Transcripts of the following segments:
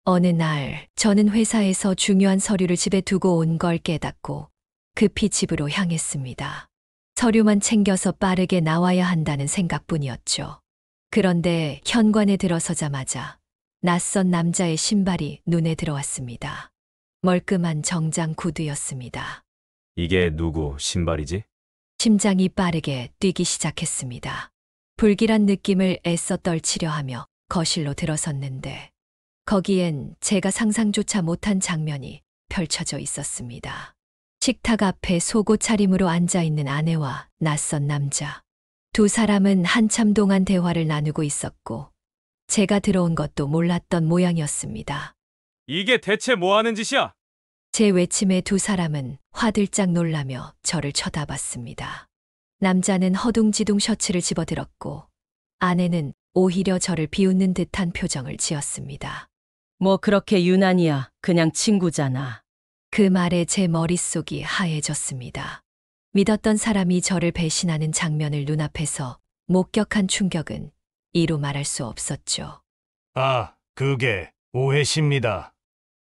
어느 날 저는 회사에서 중요한 서류를 집에 두고 온 걸 깨닫고 급히 집으로 향했습니다. 서류만 챙겨서 빠르게 나와야 한다는 생각뿐이었죠. 그런데 현관에 들어서자마자 낯선 남자의 신발이 눈에 들어왔습니다. 멀끔한 정장 구두였습니다. 이게 누구 신발이지? 심장이 빠르게 뛰기 시작했습니다. 불길한 느낌을 애써 떨치려 하며 거실로 들어섰는데 거기엔 제가 상상조차 못한 장면이 펼쳐져 있었습니다. 식탁 앞에 속옷 차림으로 앉아있는 아내와 낯선 남자. 두 사람은 한참 동안 대화를 나누고 있었고 제가 들어온 것도 몰랐던 모양이었습니다. 이게 대체 뭐 하는 짓이야? 제 외침에 두 사람은 화들짝 놀라며 저를 쳐다봤습니다. 남자는 허둥지둥 셔츠를 집어들었고 아내는 오히려 저를 비웃는 듯한 표정을 지었습니다. 뭐 그렇게 유난이야. 그냥 친구잖아. 그 말에 제 머릿속이 하얘졌습니다. 믿었던 사람이 저를 배신하는 장면을 눈앞에서 목격한 충격은 이루 말할 수 없었죠. 아, 그게 오해십니다.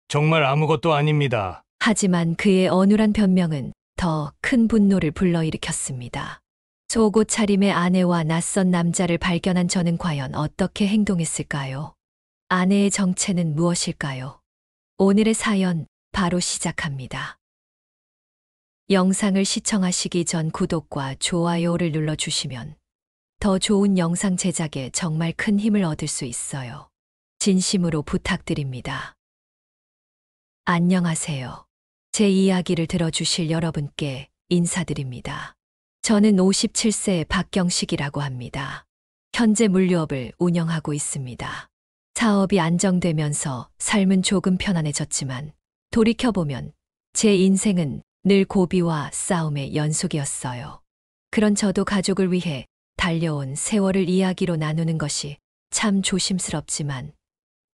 정말 아무것도 아닙니다. 하지만 그의 어눌한 변명은 더 큰 분노를 불러일으켰습니다. 속옷 차림의 아내와 낯선 남자를 발견한 저는 과연 어떻게 행동했을까요? 아내의 정체는 무엇일까요? 오늘의 사연 바로 시작합니다. 영상을 시청하시기 전 구독과 좋아요를 눌러주시면 더 좋은 영상 제작에 정말 큰 힘을 얻을 수 있어요. 진심으로 부탁드립니다. 안녕하세요. 제 이야기를 들어주실 여러분께 인사드립니다. 저는 57세 박경식이라고 합니다. 현재 물류업을 운영하고 있습니다. 사업이 안정되면서 삶은 조금 편안해졌지만 돌이켜보면 제 인생은 늘 고비와 싸움의 연속이었어요. 그런 저도 가족을 위해 달려온 세월을 이야기로 나누는 것이 참 조심스럽지만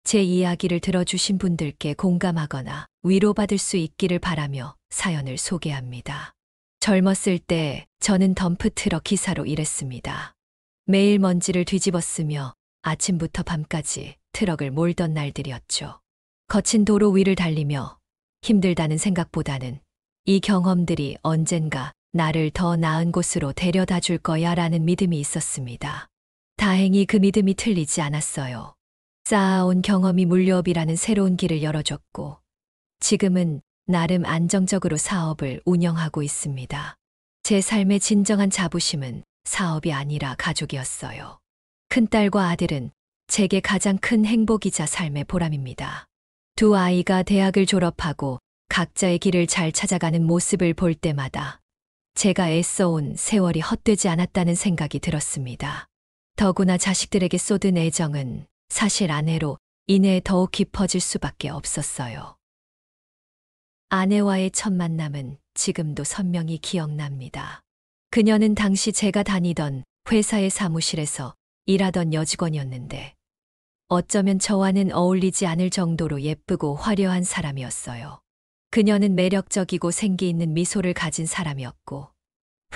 제 이야기를 들어주신 분들께 공감하거나 위로받을 수 있기를 바라며 사연을 소개합니다. 젊었을 때 저는 덤프트럭 기사로 일했습니다. 매일 먼지를 뒤집어쓰며 아침부터 밤까지 트럭을 몰던 날들이었죠. 거친 도로 위를 달리며 힘들다는 생각보다는 이 경험들이 언젠가 나를 더 나은 곳으로 데려다 줄 거야 라는 믿음이 있었습니다. 다행히 그 믿음이 틀리지 않았어요. 쌓아온 경험이 물류업이라는 새로운 길을 열어줬고 지금은 나름 안정적으로 사업을 운영하고 있습니다. 제 삶의 진정한 자부심은 사업이 아니라 가족이었어요. 큰딸과 아들은 제게 가장 큰 행복이자 삶의 보람입니다. 두 아이가 대학을 졸업하고 각자의 길을 잘 찾아가는 모습을 볼 때마다 제가 애써온 세월이 헛되지 않았다는 생각이 들었습니다. 더구나 자식들에게 쏟은 애정은 사실 아내로 인해 더욱 깊어질 수밖에 없었어요. 아내와의 첫 만남은 지금도 선명히 기억납니다. 그녀는 당시 제가 다니던 회사의 사무실에서 일하던 여직원이었는데 어쩌면 저와는 어울리지 않을 정도로 예쁘고 화려한 사람이었어요. 그녀는 매력적이고 생기 있는 미소를 가진 사람이었고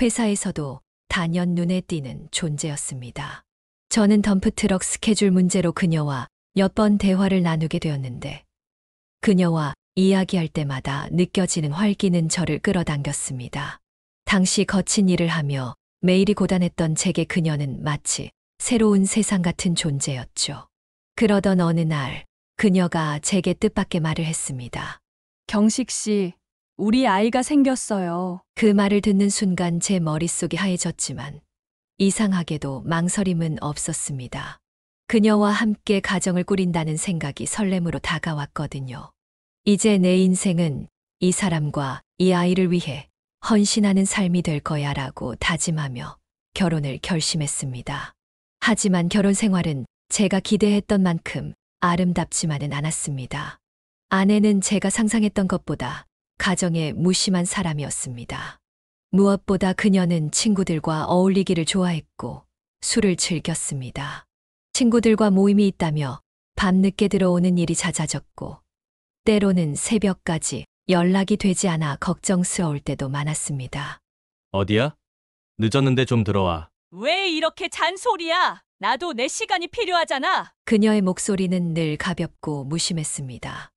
회사에서도 단연 눈에 띄는 존재였습니다. 저는 덤프트럭 스케줄 문제로 그녀와 몇 번 대화를 나누게 되었는데 그녀와 이야기할 때마다 느껴지는 활기는 저를 끌어당겼습니다. 당시 거친 일을 하며 매일이 고단했던 제게 그녀는 마치 새로운 세상 같은 존재였죠. 그러던 어느 날 그녀가 제게 뜻밖의 말을 했습니다. 경식 씨, 우리 아이가 생겼어요. 그 말을 듣는 순간 제 머릿속이 하얘졌지만 이상하게도 망설임은 없었습니다. 그녀와 함께 가정을 꾸린다는 생각이 설렘으로 다가왔거든요. 이제 내 인생은 이 사람과 이 아이를 위해 헌신하는 삶이 될 거야 라고 다짐하며 결혼을 결심했습니다. 하지만 결혼 생활은 제가 기대했던 만큼 아름답지만은 않았습니다. 아내는 제가 상상했던 것보다 가정에 무심한 사람이었습니다. 무엇보다 그녀는 친구들과 어울리기를 좋아했고 술을 즐겼습니다. 친구들과 모임이 있다며 밤늦게 들어오는 일이 잦아졌고 때로는 새벽까지 연락이 되지 않아 걱정스러울 때도 많았습니다. 어디야? 늦었는데 좀 들어와. 왜 이렇게 잔소리야? 나도 내 시간이 필요하잖아. 그녀의 목소리는 늘 가볍고 무심했습니다.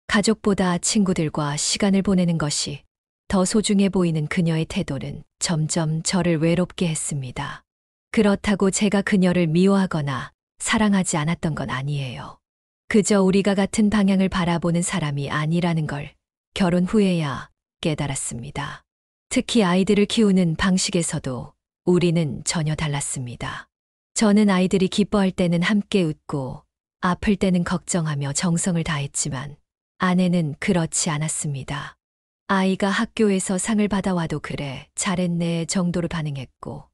가족보다 친구들과 시간을 보내는 것이 더 소중해 보이는 그녀의 태도는 점점 저를 외롭게 했습니다. 그렇다고 제가 그녀를 미워하거나 사랑하지 않았던 건 아니에요. 그저 우리가 같은 방향을 바라보는 사람이 아니라는 걸 결혼 후에야 깨달았습니다. 특히 아이들을 키우는 방식에서도 우리는 전혀 달랐습니다. 저는 아이들이 기뻐할 때는 함께 웃고 아플 때는 걱정하며 정성을 다했지만 아내는 그렇지 않았습니다. 아이가 학교에서 상을 받아와도 그래, 잘했네 정도로 반응했고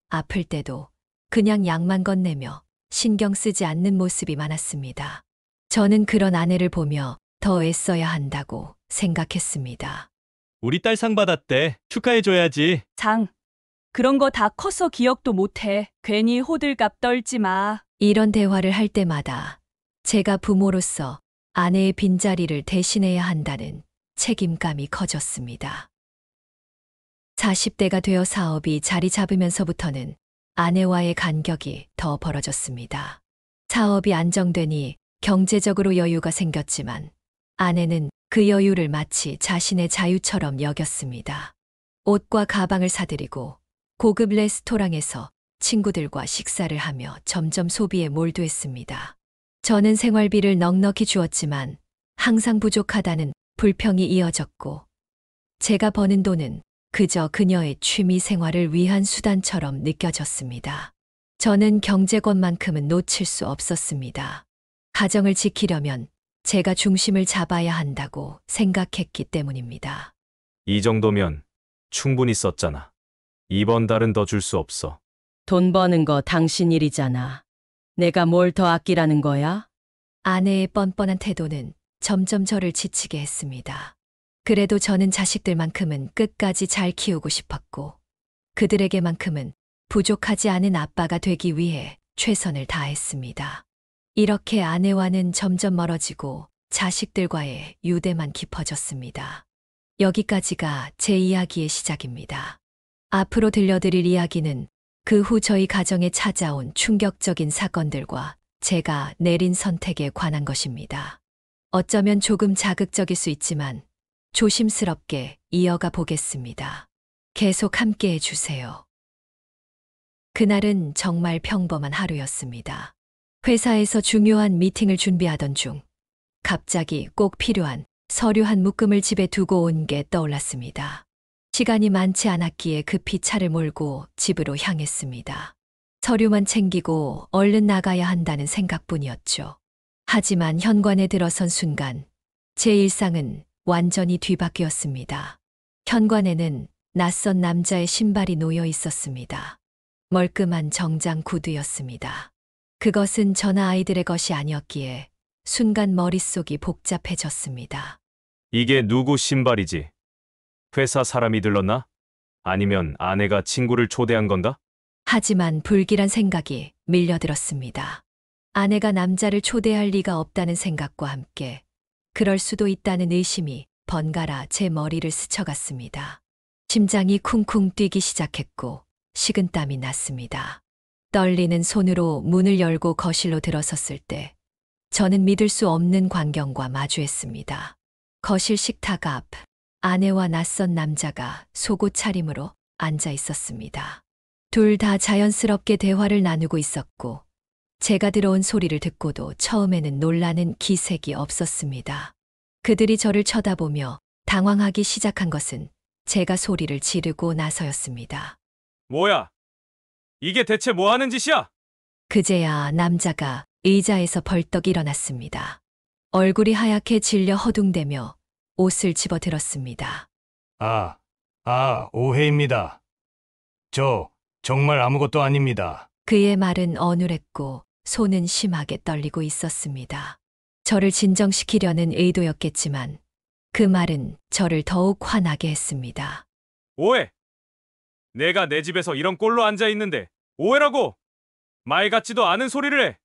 아플 때도 그냥 약만 건네며 신경 쓰지 않는 모습이 많았습니다. 저는 그런 아내를 보며 더 애써야 한다고 생각했습니다. 우리 딸 상 받았대. 축하해줘야지. 장. 그런 거 다 커서 기억도 못해. 괜히 호들갑 떨지 마. 이런 대화를 할 때마다 제가 부모로서 아내의 빈자리를 대신해야 한다는 책임감이 커졌습니다. 40대가 되어 사업이 자리 잡으면서부터는 아내와의 간격이 더 벌어졌습니다. 사업이 안정되니 경제적으로 여유가 생겼지만 아내는 그 여유를 마치 자신의 자유처럼 여겼습니다. 옷과 가방을 사들이고 고급 레스토랑에서 친구들과 식사를 하며 점점 소비에 몰두했습니다. 저는 생활비를 넉넉히 주었지만 항상 부족하다는 불평이 이어졌고 제가 버는 돈은 그저 그녀의 취미 생활을 위한 수단처럼 느껴졌습니다. 저는 경제권만큼은 놓칠 수 없었습니다. 가정을 지키려면 제가 중심을 잡아야 한다고 생각했기 때문입니다. 이 정도면 충분히 썼잖아. 이번 달은 더 줄 수 없어. 돈 버는 거 당신 일이잖아. 내가 뭘 더 아끼라는 거야? 아내의 뻔뻔한 태도는 점점 저를 지치게 했습니다. 그래도 저는 자식들만큼은 끝까지 잘 키우고 싶었고 그들에게만큼은 부족하지 않은 아빠가 되기 위해 최선을 다했습니다. 이렇게 아내와는 점점 멀어지고 자식들과의 유대만 깊어졌습니다. 여기까지가 제 이야기의 시작입니다. 앞으로 들려드릴 이야기는 그 후 저희 가정에 찾아온 충격적인 사건들과 제가 내린 선택에 관한 것입니다. 어쩌면 조금 자극적일 수 있지만 조심스럽게 이어가 보겠습니다. 계속 함께 해주세요. 그날은 정말 평범한 하루였습니다. 회사에서 중요한 미팅을 준비하던 중 갑자기 꼭 필요한 서류 한 묶음을 집에 두고 온 게 떠올랐습니다. 시간이 많지 않았기에 급히 차를 몰고 집으로 향했습니다. 서류만 챙기고 얼른 나가야 한다는 생각뿐이었죠. 하지만 현관에 들어선 순간 제 일상은 완전히 뒤바뀌었습니다. 현관에는 낯선 남자의 신발이 놓여 있었습니다. 멀끔한 정장 구두였습니다. 그것은 저나 아이들의 것이 아니었기에 순간 머릿속이 복잡해졌습니다. 이게 누구 신발이지? 회사 사람이 들렀나? 아니면 아내가 친구를 초대한 건가? 하지만 불길한 생각이 밀려들었습니다. 아내가 남자를 초대할 리가 없다는 생각과 함께 그럴 수도 있다는 의심이 번갈아 제 머리를 스쳐갔습니다. 심장이 쿵쿵 뛰기 시작했고 식은땀이 났습니다. 떨리는 손으로 문을 열고 거실로 들어섰을 때 저는 믿을 수 없는 광경과 마주했습니다. 거실 식탁 앞 아내와 낯선 남자가 속옷 차림으로 앉아 있었습니다. 둘 다 자연스럽게 대화를 나누고 있었고 제가 들어온 소리를 듣고도 처음에는 놀라는 기색이 없었습니다. 그들이 저를 쳐다보며 당황하기 시작한 것은 제가 소리를 지르고 나서였습니다. 뭐야? 이게 대체 뭐 하는 짓이야? 그제야 남자가 의자에서 벌떡 일어났습니다. 얼굴이 하얗게 질려 허둥대며 옷을 집어들었습니다. 오해입니다. 저 정말 아무것도 아닙니다. 그의 말은 어눌했고 손은 심하게 떨리고 있었습니다. 저를 진정시키려는 의도였겠지만 그 말은 저를 더욱 화나게 했습니다. 오해! 내가 내 집에서 이런 꼴로 앉아 있는데 오해라고! 말 같지도 않은 소리를 해!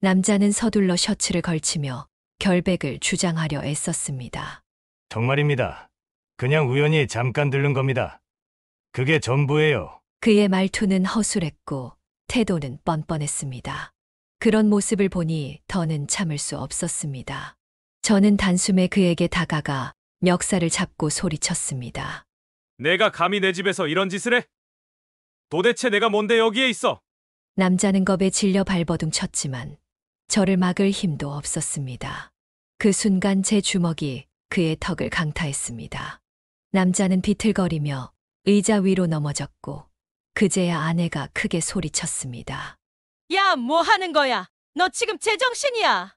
남자는 서둘러 셔츠를 걸치며 결백을 주장하려 애썼습니다. 정말입니다. 그냥 우연히 잠깐 들른 겁니다. 그게 전부예요. 그의 말투는 허술했고 태도는 뻔뻔했습니다. 그런 모습을 보니 더는 참을 수 없었습니다. 저는 단숨에 그에게 다가가 멱살을 잡고 소리쳤습니다. 내가 감히 내 집에서 이런 짓을 해? 도대체 내가 뭔데 여기에 있어? 남자는 겁에 질려 발버둥 쳤지만 저를 막을 힘도 없었습니다. 그 순간 제 주먹이 그의 턱을 강타했습니다. 남자는 비틀거리며 의자 위로 넘어졌고 그제야 아내가 크게 소리쳤습니다. 야, 뭐 하는 거야? 너 지금 제정신이야?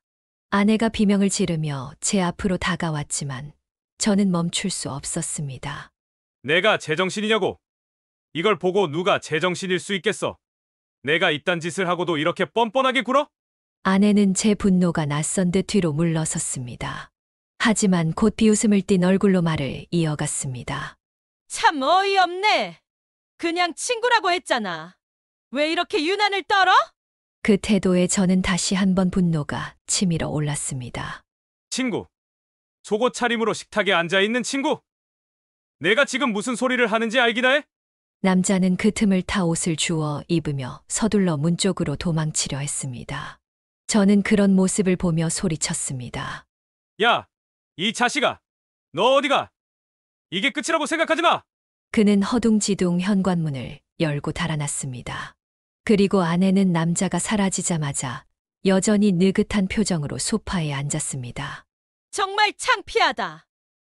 아내가 비명을 지르며 제 앞으로 다가왔지만 저는 멈출 수 없었습니다. 내가 제정신이냐고? 이걸 보고 누가 제정신일 수 있겠어? 내가 이딴 짓을 하고도 이렇게 뻔뻔하게 굴어? 아내는 제 분노가 낯선 듯 뒤로 물러섰습니다. 하지만 곧 비웃음을 띤 얼굴로 말을 이어갔습니다. 참 어이없네. 그냥 친구라고 했잖아. 왜 이렇게 유난을 떨어? 그 태도에 저는 다시 한번 분노가 치밀어 올랐습니다. 친구. 속옷 차림으로 식탁에 앉아있는 친구. 내가 지금 무슨 소리를 하는지 알기나 해? 남자는 그 틈을 타 옷을 주워 입으며 서둘러 문 쪽으로 도망치려 했습니다. 저는 그런 모습을 보며 소리쳤습니다. 야, 이 자식아. 너 어디가? 이게 끝이라고 생각하지 마. 그는 허둥지둥 현관문을 열고 달아났습니다. 그리고 아내는 남자가 사라지자마자 여전히 느긋한 표정으로 소파에 앉았습니다. 정말 창피하다.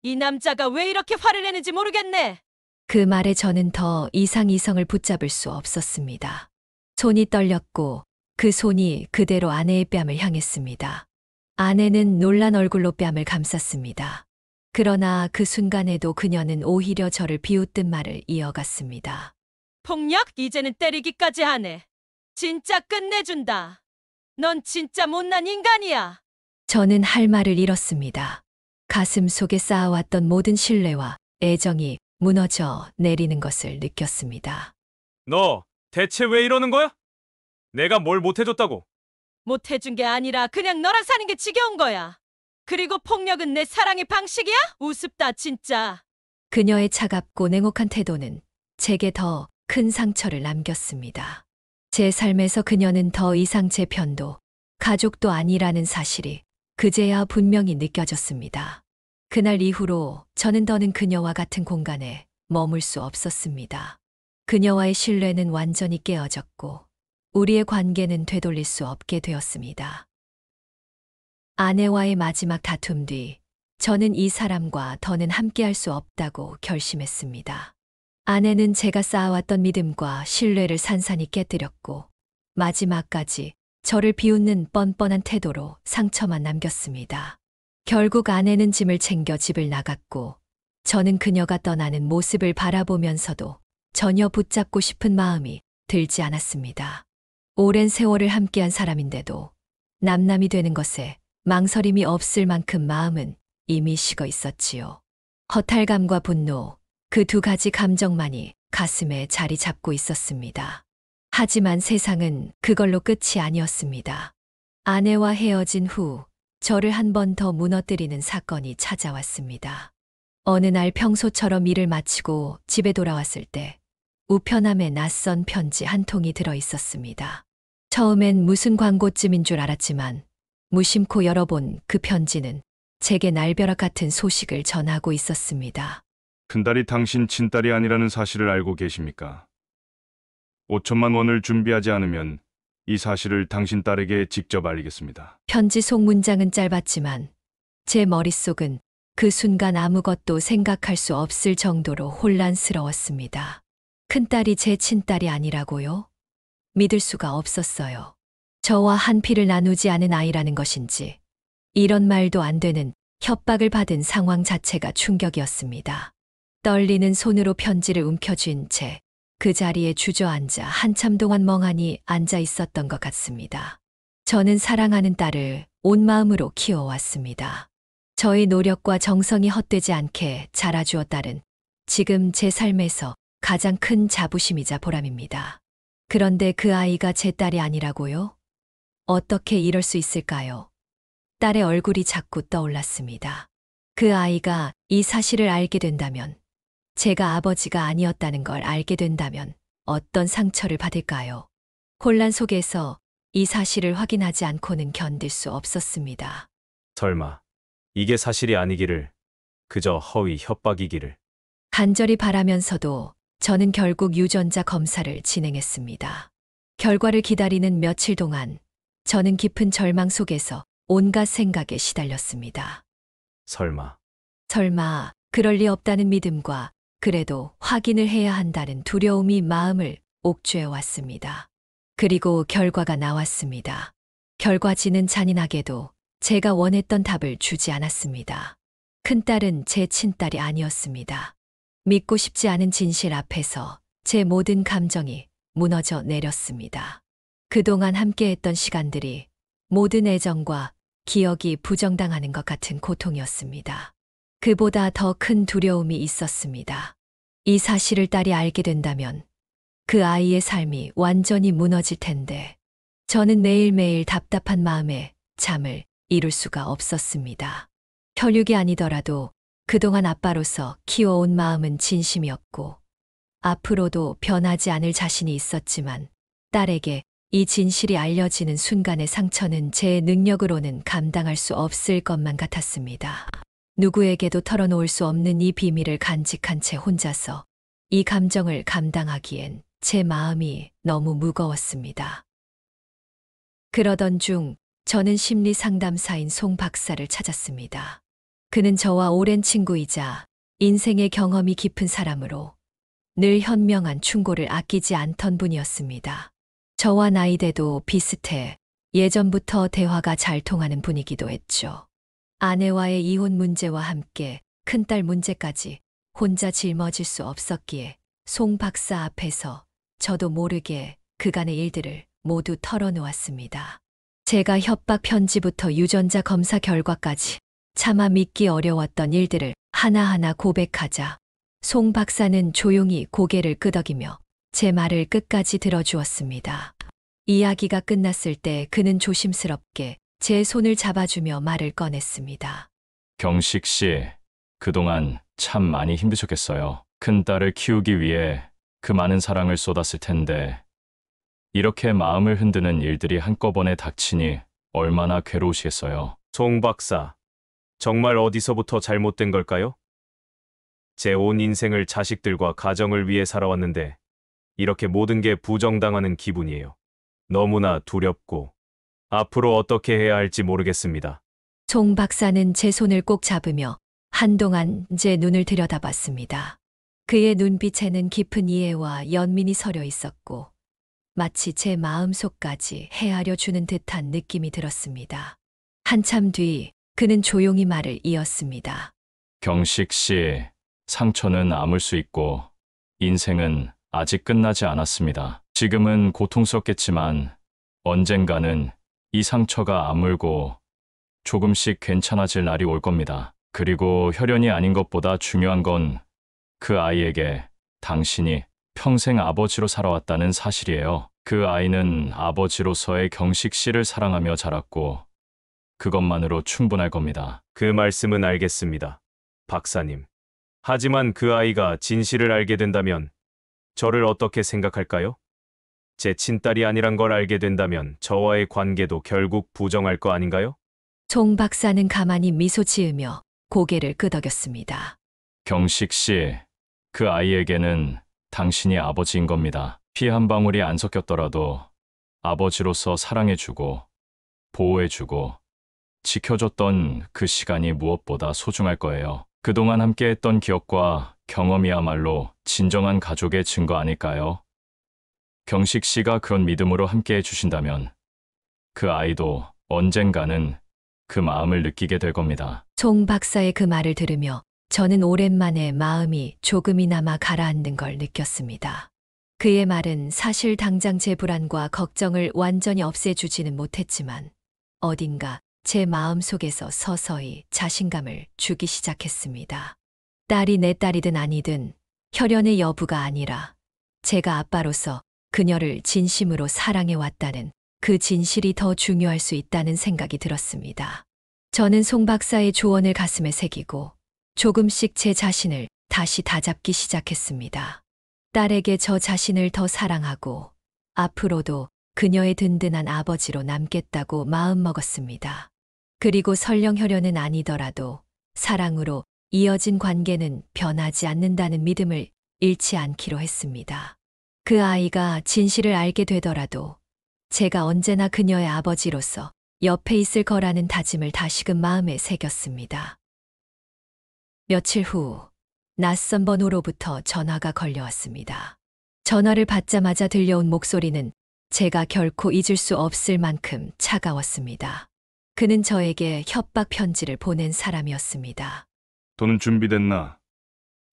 이 남자가 왜 이렇게 화를 내는지 모르겠네. 그 말에 저는 더 이상 이성을 붙잡을 수 없었습니다. 손이 떨렸고 그 손이 그대로 아내의 뺨을 향했습니다. 아내는 놀란 얼굴로 뺨을 감쌌습니다. 그러나 그 순간에도 그녀는 오히려 저를 비웃듯 말을 이어갔습니다. 폭력? 이제는 때리기까지 하네. 진짜 끝내준다. 넌 진짜 못난 인간이야. 저는 할 말을 잃었습니다. 가슴 속에 쌓아왔던 모든 신뢰와 애정이 무너져 내리는 것을 느꼈습니다. 너 대체 왜 이러는 거야? 내가 뭘 못해줬다고? 못해준 게 아니라 그냥 너랑 사는 게 지겨운 거야. 그리고 폭력은 내 사랑의 방식이야? 우습다 진짜. 그녀의 차갑고 냉혹한 태도는 제게 더 큰 상처를 남겼습니다. 제 삶에서 그녀는 더 이상 제 편도 가족도 아니라는 사실이 그제야 분명히 느껴졌습니다. 그날 이후로 저는 더는 그녀와 같은 공간에 머물 수 없었습니다. 그녀와의 신뢰는 완전히 깨어졌고 우리의 관계는 되돌릴 수 없게 되었습니다. 아내와의 마지막 다툼 뒤 저는 이 사람과 더는 함께할 수 없다고 결심했습니다. 아내는 제가 쌓아왔던 믿음과 신뢰를 산산이 깨뜨렸고 마지막까지 저를 비웃는 뻔뻔한 태도로 상처만 남겼습니다. 결국 아내는 짐을 챙겨 집을 나갔고 저는 그녀가 떠나는 모습을 바라보면서도 전혀 붙잡고 싶은 마음이 들지 않았습니다. 오랜 세월을 함께한 사람인데도 남남이 되는 것에 망설임이 없을 만큼 마음은 이미 식어 있었지요. 허탈감과 분노, 그 두 가지 감정만이 가슴에 자리 잡고 있었습니다. 하지만 세상은 그걸로 끝이 아니었습니다. 아내와 헤어진 후 저를 한 번 더 무너뜨리는 사건이 찾아왔습니다. 어느 날 평소처럼 일을 마치고 집에 돌아왔을 때 우편함에 낯선 편지 한 통이 들어 있었습니다. 처음엔 무슨 광고쯤인 줄 알았지만 무심코 열어본 그 편지는 제게 날벼락 같은 소식을 전하고 있었습니다. 큰딸이 당신 친딸이 아니라는 사실을 알고 계십니까? 5천만 원을 준비하지 않으면 이 사실을 당신 딸에게 직접 알리겠습니다. 편지 속 문장은 짧았지만 제 머릿속은 그 순간 아무것도 생각할 수 없을 정도로 혼란스러웠습니다. 큰딸이 제 친딸이 아니라고요? 믿을 수가 없었어요. 저와 한 피를 나누지 않은 아이라는 것인지 이런 말도 안 되는 협박을 받은 상황 자체가 충격이었습니다. 떨리는 손으로 편지를 움켜쥔 채 그 자리에 주저앉아 한참 동안 멍하니 앉아 있었던 것 같습니다. 저는 사랑하는 딸을 온 마음으로 키워왔습니다. 저의 노력과 정성이 헛되지 않게 자라주어 딸은 지금 제 삶에서 가장 큰 자부심이자 보람입니다. 그런데 그 아이가 제 딸이 아니라고요? 어떻게 이럴 수 있을까요? 딸의 얼굴이 자꾸 떠올랐습니다. 그 아이가 이 사실을 알게 된다면, 제가 아버지가 아니었다는 걸 알게 된다면 어떤 상처를 받을까요? 혼란 속에서 이 사실을 확인하지 않고는 견딜 수 없었습니다. 설마 이게 사실이 아니기를, 그저 허위 협박이기를. 간절히 바라면서도 저는 결국 유전자 검사를 진행했습니다. 결과를 기다리는 며칠 동안 저는 깊은 절망 속에서 온갖 생각에 시달렸습니다. 설마 설마 그럴 리 없다는 믿음과 그래도 확인을 해야 한다는 두려움이 마음을 옥죄어 왔습니다. 그리고 결과가 나왔습니다. 결과지는 잔인하게도 제가 원했던 답을 주지 않았습니다. 큰딸은 제 친딸이 아니었습니다. 믿고 싶지 않은 진실 앞에서 제 모든 감정이 무너져 내렸습니다. 그동안 함께했던 시간들이 모든 애정과 기억이 부정당하는 것 같은 고통이었습니다. 그보다 더 큰 두려움이 있었습니다. 이 사실을 딸이 알게 된다면 그 아이의 삶이 완전히 무너질 텐데 저는 매일매일 답답한 마음에 잠을 이룰 수가 없었습니다. 혈육이 아니더라도 그동안 아빠로서 키워온 마음은 진심이었고 앞으로도 변하지 않을 자신이 있었지만 딸에게 이 진실이 알려지는 순간의 상처는 제 능력으로는 감당할 수 없을 것만 같았습니다. 누구에게도 털어놓을 수 없는 이 비밀을 간직한 채 혼자서 이 감정을 감당하기엔 제 마음이 너무 무거웠습니다. 그러던 중 저는 심리 상담사인 송 박사를 찾았습니다. 그는 저와 오랜 친구이자 인생의 경험이 깊은 사람으로 늘 현명한 충고를 아끼지 않던 분이었습니다. 저와 나이대도 비슷해 예전부터 대화가 잘 통하는 분이기도 했죠. 아내와의 이혼 문제와 함께 큰딸 문제까지 혼자 짊어질 수 없었기에 송 박사 앞에서 저도 모르게 그간의 일들을 모두 털어놓았습니다. 제가 협박 편지부터 유전자 검사 결과까지 차마 믿기 어려웠던 일들을 하나하나 고백하자 송 박사는 조용히 고개를 끄덕이며 제 말을 끝까지 들어주었습니다. 이야기가 끝났을 때 그는 조심스럽게 제 손을 잡아주며 말을 꺼냈습니다. 경식 씨, 그동안 참 많이 힘드셨겠어요. 큰딸을 키우기 위해 그 많은 사랑을 쏟았을 텐데 이렇게 마음을 흔드는 일들이 한꺼번에 닥치니 얼마나 괴로우시겠어요. 송 박사, 정말 어디서부터 잘못된 걸까요? 제 온 인생을 자식들과 가정을 위해 살아왔는데 이렇게 모든 게 부정당하는 기분이에요. 너무나 두렵고 앞으로 어떻게 해야 할지 모르겠습니다. 송 박사는 제 손을 꼭 잡으며 한동안 제 눈을 들여다봤습니다. 그의 눈빛에는 깊은 이해와 연민이 서려 있었고 마치 제 마음속까지 헤아려 주는 듯한 느낌이 들었습니다. 한참 뒤 그는 조용히 말을 이었습니다. 경식 씨, 상처는 아물 수 있고 인생은 아직 끝나지 않았습니다. 지금은 고통스럽겠지만 언젠가는 이 상처가 아물고 조금씩 괜찮아질 날이 올 겁니다. 그리고 혈연이 아닌 것보다 중요한 건 그 아이에게 당신이 평생 아버지로 살아왔다는 사실이에요. 그 아이는 아버지로서의 경식 씨를 사랑하며 자랐고 그것만으로 충분할 겁니다. 그 말씀은 알겠습니다, 박사님. 하지만 그 아이가 진실을 알게 된다면 저를 어떻게 생각할까요? 제 친딸이 아니란 걸 알게 된다면 저와의 관계도 결국 부정할 거 아닌가요? 송 박사는 가만히 미소 지으며 고개를 끄덕였습니다. 경식 씨, 그 아이에게는 당신이 아버지인 겁니다. 피 한 방울이 안 섞였더라도 아버지로서 사랑해주고 보호해주고 지켜줬던 그 시간이 무엇보다 소중할 거예요. 그동안 함께했던 기억과 경험이야말로 진정한 가족의 증거 아닐까요? 경식 씨가 그런 믿음으로 함께해 주신다면 그 아이도 언젠가는 그 마음을 느끼게 될 겁니다. 송 박사의 그 말을 들으며 저는 오랜만에 마음이 조금이나마 가라앉는 걸 느꼈습니다. 그의 말은 사실 당장 제 불안과 걱정을 완전히 없애주지는 못했지만 어딘가 제 마음속에서 서서히 자신감을 주기 시작했습니다. 딸이 내 딸이든 아니든 혈연의 여부가 아니라 제가 아빠로서 그녀를 진심으로 사랑해왔다는 그 진실이 더 중요할 수 있다는 생각이 들었습니다. 저는 송 박사의 조언을 가슴에 새기고 조금씩 제 자신을 다시 다잡기 시작했습니다. 딸에게 저 자신을 더 사랑하고 앞으로도 그녀의 든든한 아버지로 남겠다고 마음먹었습니다. 그리고 설령 혈연은 아니더라도 사랑으로 이어진 관계는 변하지 않는다는 믿음을 잃지 않기로 했습니다. 그 아이가 진실을 알게 되더라도 제가 언제나 그녀의 아버지로서 옆에 있을 거라는 다짐을 다시금 마음에 새겼습니다. 며칠 후 낯선 번호로부터 전화가 걸려왔습니다. 전화를 받자마자 들려온 목소리는 제가 결코 잊을 수 없을 만큼 차가웠습니다. 그는 저에게 협박 편지를 보낸 사람이었습니다. 돈은 준비됐나?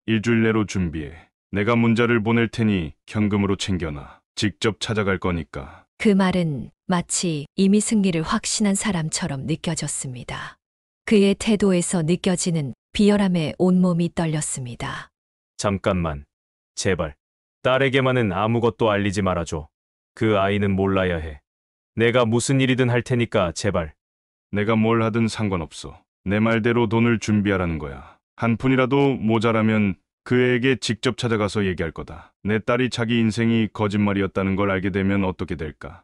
일주일 내로 준비해. 내가 문자를 보낼 테니 현금으로 챙겨놔. 직접 찾아갈 거니까. 그 말은 마치 이미 승리를 확신한 사람처럼 느껴졌습니다. 그의 태도에서 느껴지는 비열함에 온몸이 떨렸습니다. 잠깐만. 제발. 딸에게만은 아무것도 알리지 말아줘. 그 아이는 몰라야 해. 내가 무슨 일이든 할 테니까 제발. 내가 뭘 하든 상관없어. 내 말대로 돈을 준비하라는 거야. 한 푼이라도 모자라면 그 애에게 직접 찾아가서 얘기할 거다. 내 딸이 자기 인생이 거짓말이었다는 걸 알게 되면 어떻게 될까?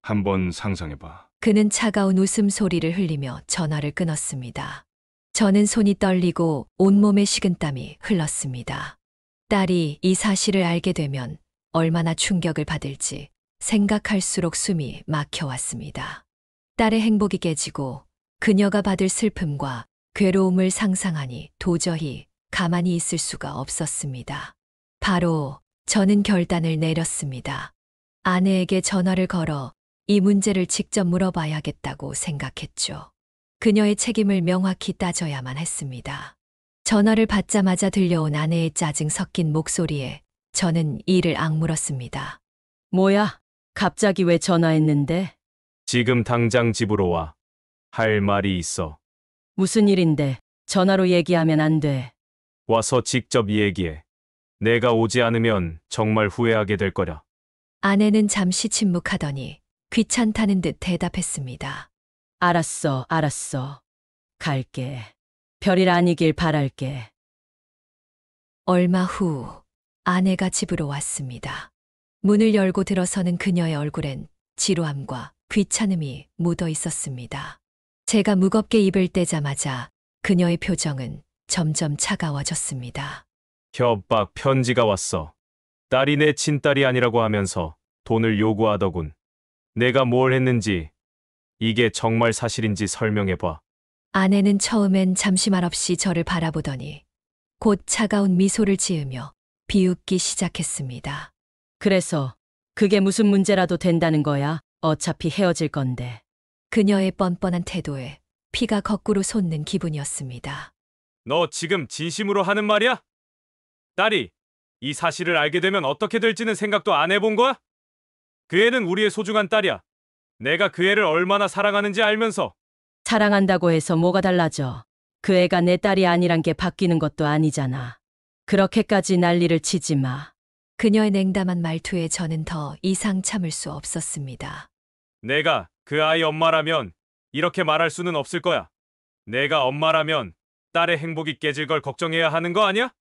한번 상상해봐. 그는 차가운 웃음소리를 흘리며 전화를 끊었습니다. 저는 손이 떨리고 온몸에 식은땀이 흘렀습니다. 딸이 이 사실을 알게 되면 얼마나 충격을 받을지 생각할수록 숨이 막혀왔습니다. 딸의 행복이 깨지고 그녀가 받을 슬픔과 괴로움을 상상하니 도저히 가만히 있을 수가 없었습니다. 바로 저는 결단을 내렸습니다. 아내에게 전화를 걸어 이 문제를 직접 물어봐야겠다고 생각했죠. 그녀의 책임을 명확히 따져야만 했습니다. 전화를 받자마자 들려온 아내의 짜증 섞인 목소리에 저는 이를 악물었습니다. 뭐야? 갑자기 왜 전화했는데? 지금 당장 집으로 와. 할 말이 있어. 무슨 일인데? 전화로 얘기하면 안 돼. 와서 직접 얘기해. 내가 오지 않으면 정말 후회하게 될 거야. 아내는 잠시 침묵하더니 귀찮다는 듯 대답했습니다. 알았어, 알았어. 갈게. 별일 아니길 바랄게. 얼마 후 아내가 집으로 왔습니다. 문을 열고 들어서는 그녀의 얼굴엔 지루함과 귀찮음이 묻어 있었습니다. 제가 무겁게 입을 떼자마자 그녀의 표정은 점점 차가워졌습니다. 협박 편지가 왔어. 딸이 내 친딸이 아니라고 하면서 돈을 요구하더군. 내가 뭘 했는지, 이게 정말 사실인지 설명해봐. 아내는 처음엔 잠시 말없이 저를 바라보더니 곧 차가운 미소를 지으며 비웃기 시작했습니다. 그래서 그게 무슨 문제라도 된다는 거야? 어차피 헤어질 건데. 그녀의 뻔뻔한 태도에 피가 거꾸로 솟는 기분이었습니다. 너 지금 진심으로 하는 말이야? 딸이 이 사실을 알게 되면 어떻게 될지는 생각도 안 해본 거야? 그 애는 우리의 소중한 딸이야. 내가 그 애를 얼마나 사랑하는지 알면서. 사랑한다고 해서 뭐가 달라져? 그 애가 내 딸이 아니란 게 바뀌는 것도 아니잖아. 그렇게까지 난리를 치지 마. 그녀의 냉담한 말투에 저는 더 이상 참을 수 없었습니다. 내가 그 아이 엄마라면 이렇게 말할 수는 없을 거야. 내가 엄마라면 딸의 행복이 깨질 걸 걱정해야 하는 거 아니야?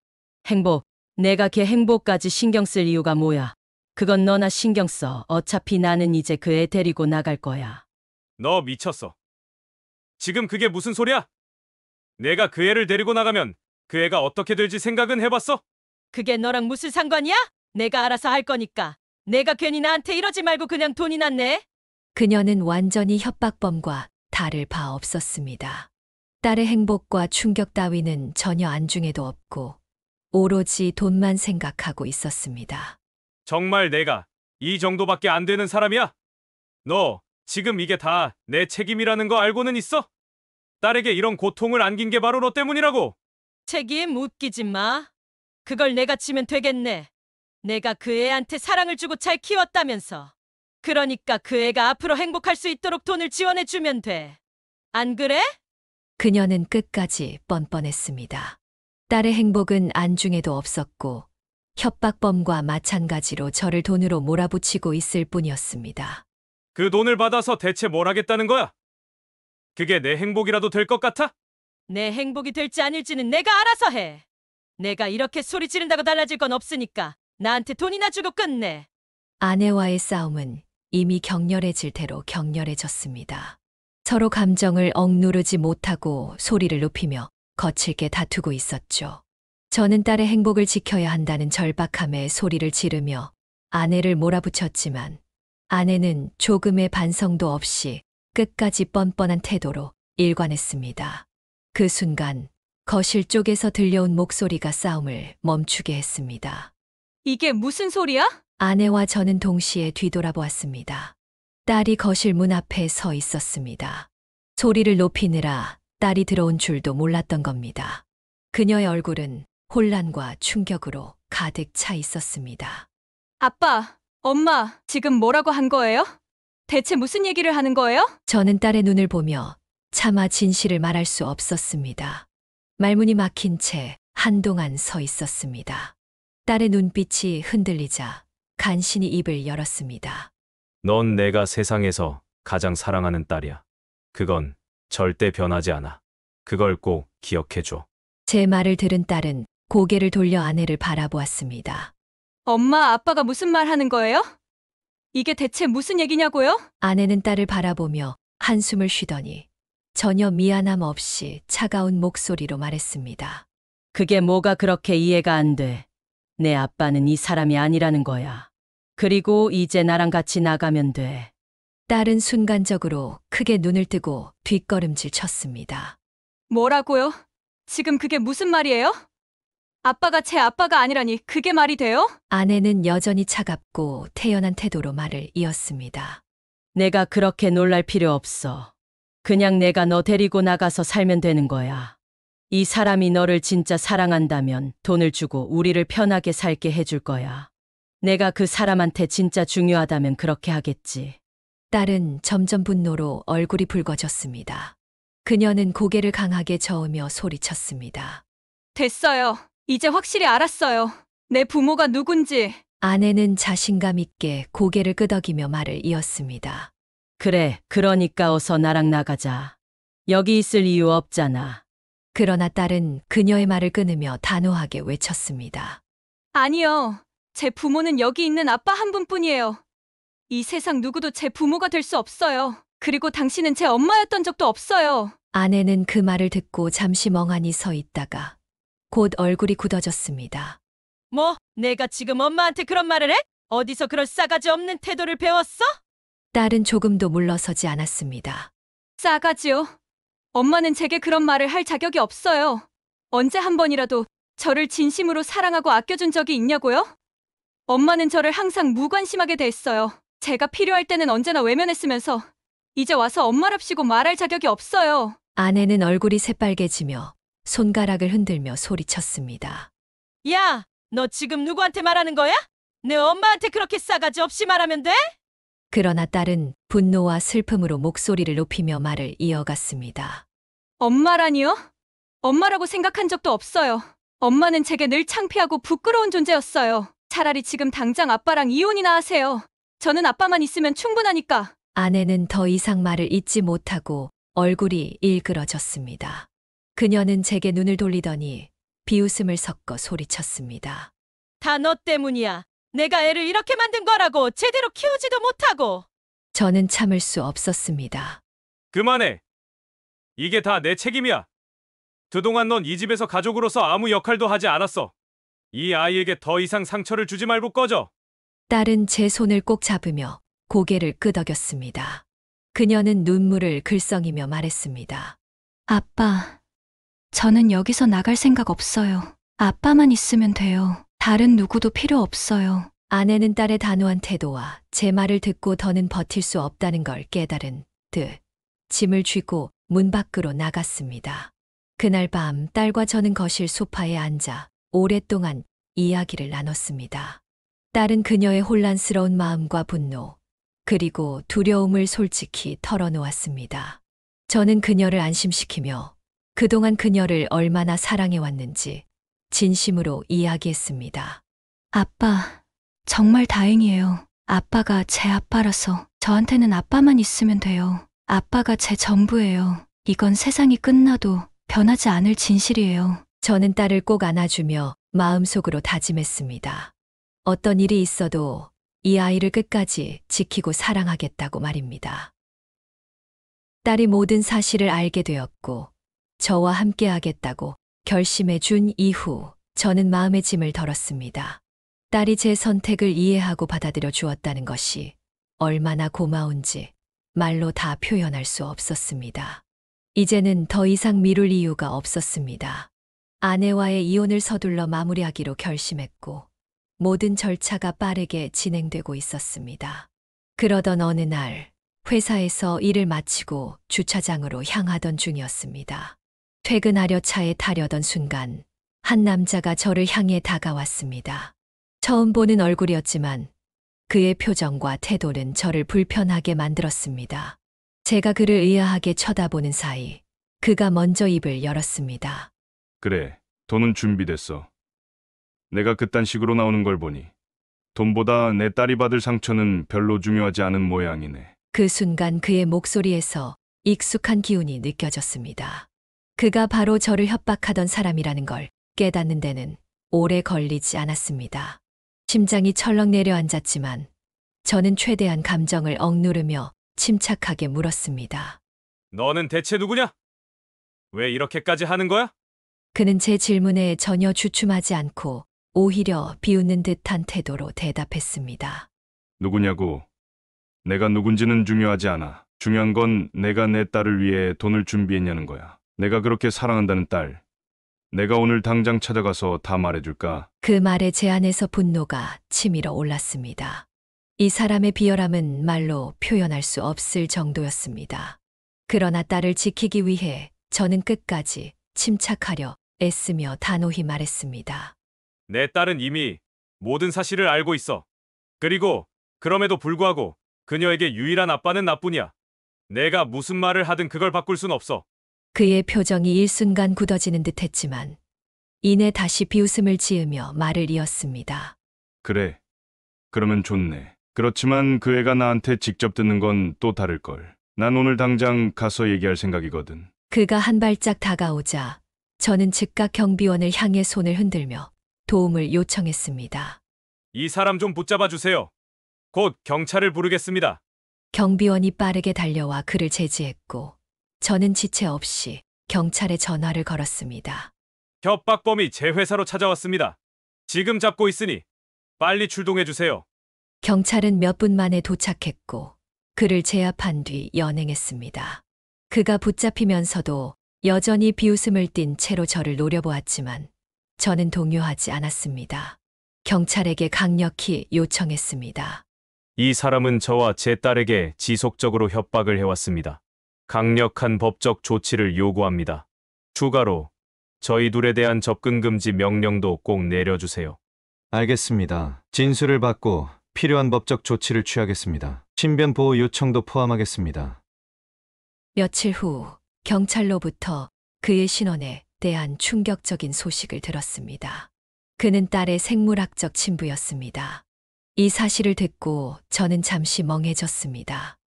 행복. 내가 걔 행복까지 신경 쓸 이유가 뭐야? 그건 너나 신경 써. 어차피 나는 이제 그 애 데리고 나갈 거야. 너 미쳤어. 지금 그게 무슨 소리야? 내가 그 애를 데리고 나가면 그 애가 어떻게 될지 생각은 해봤어? 그게 너랑 무슨 상관이야? 내가 알아서 할 거니까. 내가 괜히 나한테 이러지 말고 그냥 돈이나 내. 그녀는 완전히 협박범과 다를 바 없었습니다. 딸의 행복과 충격 따위는 전혀 안중에도 없고 오로지 돈만 생각하고 있었습니다. 정말 내가 이 정도밖에 안 되는 사람이야? 너 지금 이게 다 내 책임이라는 거 알고는 있어? 딸에게 이런 고통을 안긴 게 바로 너 때문이라고. 책임 웃기지 마. 그걸 내가 지면 되겠네. 내가 그 애한테 사랑을 주고 잘 키웠다면서. 그러니까 그 애가 앞으로 행복할 수 있도록 돈을 지원해주면 돼. 안 그래? 그녀는 끝까지 뻔뻔했습니다. 딸의 행복은 안중에도 없었고 협박범과 마찬가지로 저를 돈으로 몰아붙이고 있을 뿐이었습니다. 그 돈을 받아서 대체 뭘 하겠다는 거야? 그게 내 행복이라도 될 것 같아? 내 행복이 될지 아닐지는 내가 알아서 해. 내가 이렇게 소리 지른다고 달라질 건 없으니까 나한테 돈이나 주고 끝내. 아내와의 싸움은 이미 격렬해질 대로 격렬해졌습니다. 서로 감정을 억누르지 못하고 소리를 높이며 거칠게 다투고 있었죠. 저는 딸의 행복을 지켜야 한다는 절박함에 소리를 지르며 아내를 몰아붙였지만 아내는 조금의 반성도 없이 끝까지 뻔뻔한 태도로 일관했습니다. 그 순간 거실 쪽에서 들려온 목소리가 싸움을 멈추게 했습니다. 이게 무슨 소리야? 아내와 저는 동시에 뒤돌아보았습니다. 딸이 거실 문 앞에 서 있었습니다. 소리를 높이느라 딸이 들어온 줄도 몰랐던 겁니다. 그녀의 얼굴은 혼란과 충격으로 가득 차 있었습니다. 아빠, 엄마, 지금 뭐라고 한 거예요? 대체 무슨 얘기를 하는 거예요? 저는 딸의 눈을 보며 차마 진실을 말할 수 없었습니다. 말문이 막힌 채 한동안 서 있었습니다. 딸의 눈빛이 흔들리자 간신히 입을 열었습니다. 넌 내가 세상에서 가장 사랑하는 딸이야. 그건 절대 변하지 않아. 그걸 꼭 기억해줘. 제 말을 들은 딸은 고개를 돌려 아내를 바라보았습니다. 엄마, 아빠가 무슨 말 하는 거예요? 이게 대체 무슨 얘기냐고요? 아내는 딸을 바라보며 한숨을 쉬더니 전혀 미안함 없이 차가운 목소리로 말했습니다. 그게 뭐가 그렇게 이해가 안 돼. 내 아빠는 이 사람이 아니라는 거야. 그리고 이제 나랑 같이 나가면 돼. 딸은 순간적으로 크게 눈을 뜨고 뒷걸음질 쳤습니다. 뭐라고요? 지금 그게 무슨 말이에요? 아빠가 제 아빠가 아니라니 그게 말이 돼요? 아내는 여전히 차갑고 태연한 태도로 말을 이었습니다. 내가 그렇게 놀랄 필요 없어. 그냥 내가 너 데리고 나가서 살면 되는 거야. 이 사람이 너를 진짜 사랑한다면 돈을 주고 우리를 편하게 살게 해줄 거야. 내가 그 사람한테 진짜 중요하다면 그렇게 하겠지. 딸은 점점 분노로 얼굴이 붉어졌습니다. 그녀는 고개를 강하게 저으며 소리쳤습니다. 됐어요. 이제 확실히 알았어요. 내 부모가 누군지. 아내는 자신감 있게 고개를 끄덕이며 말을 이었습니다. 그래, 그러니까 어서 나랑 나가자. 여기 있을 이유 없잖아. 그러나 딸은 그녀의 말을 끊으며 단호하게 외쳤습니다. 아니요. 제 부모는 여기 있는 아빠 한 분뿐이에요. 이 세상 누구도 제 부모가 될 수 없어요. 그리고 당신은 제 엄마였던 적도 없어요. 아내는 그 말을 듣고 잠시 멍하니 서 있다가 곧 얼굴이 굳어졌습니다. 뭐, 내가 지금 엄마한테 그런 말을 해? 어디서 그럴 싸가지 없는 태도를 배웠어? 딸은 조금도 물러서지 않았습니다. 싸가지요. 엄마는 제게 그런 말을 할 자격이 없어요. 언제 한 번이라도 저를 진심으로 사랑하고 아껴준 적이 있냐고요? 엄마는 저를 항상 무관심하게 대했어요. 제가 필요할 때는 언제나 외면했으면서 이제 와서 엄마랍시고 말할 자격이 없어요. 아내는 얼굴이 새빨개지며 손가락을 흔들며 소리쳤습니다. 야, 너 지금 누구한테 말하는 거야? 내 엄마한테 그렇게 싸가지 없이 말하면 돼? 그러나 딸은 분노와 슬픔으로 목소리를 높이며 말을 이어갔습니다. 엄마라니요? 엄마라고 생각한 적도 없어요. 엄마는 제게 늘 창피하고 부끄러운 존재였어요. 차라리 지금 당장 아빠랑 이혼이나 하세요. 저는 아빠만 있으면 충분하니까. 아내는 더 이상 말을 잇지 못하고 얼굴이 일그러졌습니다. 그녀는 제게 눈을 돌리더니 비웃음을 섞어 소리쳤습니다. 다 너 때문이야. 내가 애를 이렇게 만든 거라고. 제대로 키우지도 못하고. 저는 참을 수 없었습니다. 그만해. 이게 다 내 책임이야. 그동안 넌 이 집에서 가족으로서 아무 역할도 하지 않았어. 이 아이에게 더 이상 상처를 주지 말고 꺼져. 딸은 제 손을 꼭 잡으며 고개를 끄덕였습니다. 그녀는 눈물을 글썽이며 말했습니다. 아빠, 저는 여기서 나갈 생각 없어요. 아빠만 있으면 돼요. 다른 누구도 필요 없어요. 아내는 딸의 단호한 태도와 제 말을 듣고 더는 버틸 수 없다는 걸 깨달은 듯 짐을 쥐고 문 밖으로 나갔습니다. 그날 밤 딸과 저는 거실 소파에 앉아 오랫동안 이야기를 나눴습니다. 딸은 그녀의 혼란스러운 마음과 분노, 그리고 두려움을 솔직히 털어놓았습니다. 저는 그녀를 안심시키며 그동안 그녀를 얼마나 사랑해왔는지 진심으로 이야기했습니다. 아빠, 정말 다행이에요. 아빠가 제 아빠라서 저한테는 아빠만 있으면 돼요. 아빠가 제 전부예요. 이건 세상이 끝나도 변하지 않을 진실이에요. 저는 딸을 꼭 안아주며 마음속으로 다짐했습니다. 어떤 일이 있어도 이 아이를 끝까지 지키고 사랑하겠다고 말입니다. 딸이 모든 사실을 알게 되었고 저와 함께 하겠다고 결심해 준 이후 저는 마음의 짐을 덜었습니다. 딸이 제 선택을 이해하고 받아들여 주었다는 것이 얼마나 고마운지 말로 다 표현할 수 없었습니다. 이제는 더 이상 미룰 이유가 없었습니다. 아내와의 이혼을 서둘러 마무리하기로 결심했고 모든 절차가 빠르게 진행되고 있었습니다. 그러던 어느 날 회사에서 일을 마치고 주차장으로 향하던 중이었습니다. 퇴근하려 차에 타려던 순간 한 남자가 저를 향해 다가왔습니다. 처음 보는 얼굴이었지만 그의 표정과 태도는 저를 불편하게 만들었습니다. 제가 그를 의아하게 쳐다보는 사이 그가 먼저 입을 열었습니다. 그래, 돈은 준비됐어. 내가 그딴 식으로 나오는 걸 보니 돈보다 내 딸이 받을 상처는 별로 중요하지 않은 모양이네. 그 순간 그의 목소리에서 익숙한 기운이 느껴졌습니다. 그가 바로 저를 협박하던 사람이라는 걸 깨닫는 데는 오래 걸리지 않았습니다. 심장이 철렁 내려앉았지만 저는 최대한 감정을 억누르며 침착하게 물었습니다. 너는 대체 누구냐? 왜 이렇게까지 하는 거야? 그는 제 질문에 전혀 주춤하지 않고 오히려 비웃는 듯한 태도로 대답했습니다. 누구냐고? 내가 누군지는 중요하지 않아. 중요한 건 내가 내 딸을 위해 돈을 준비했냐는 거야. 내가 그렇게 사랑한다는 딸. 내가 오늘 당장 찾아가서 다 말해줄까? 그 말에 제 안에서 분노가 치밀어 올랐습니다. 이 사람의 비열함은 말로 표현할 수 없을 정도였습니다. 그러나 딸을 지키기 위해 저는 끝까지 침착하려 애쓰며 단호히 말했습니다. 내 딸은 이미 모든 사실을 알고 있어. 그리고 그럼에도 불구하고 그녀에게 유일한 아빠는 나뿐이야. 내가 무슨 말을 하든 그걸 바꿀 순 없어. 그의 표정이 일순간 굳어지는 듯했지만 이내 다시 비웃음을 지으며 말을 이었습니다. 그래. 그러면 좋네. 그렇지만 그 애가 나한테 직접 듣는 건 또 다를걸. 난 오늘 당장 가서 얘기할 생각이거든. 그가 한 발짝 다가오자 저는 즉각 경비원을 향해 손을 흔들며 도움을 요청했습니다. 이 사람 좀 붙잡아 주세요. 곧 경찰을 부르겠습니다. 경비원이 빠르게 달려와 그를 제지했고 저는 지체 없이 경찰에 전화를 걸었습니다. 협박범이 제 회사로 찾아왔습니다. 지금 잡고 있으니 빨리 출동해 주세요. 경찰은 몇 분 만에 도착했고 그를 제압한 뒤 연행했습니다. 그가 붙잡히면서도 여전히 비웃음을 띤 채로 저를 노려보았지만 저는 동요하지 않았습니다. 경찰에게 강력히 요청했습니다. 이 사람은 저와 제 딸에게 지속적으로 협박을 해왔습니다. 강력한 법적 조치를 요구합니다. 추가로 저희 둘에 대한 접근 금지 명령도 꼭 내려주세요. 알겠습니다. 진술을 받고 필요한 법적 조치를 취하겠습니다. 신변 보호 요청도 포함하겠습니다. 며칠 후 경찰로부터 그의 신원에 대한 충격적인 소식을 들었습니다. 그는 딸의 생물학적 친부였습니다. 이 사실을 듣고 저는 잠시 멍해졌습니다.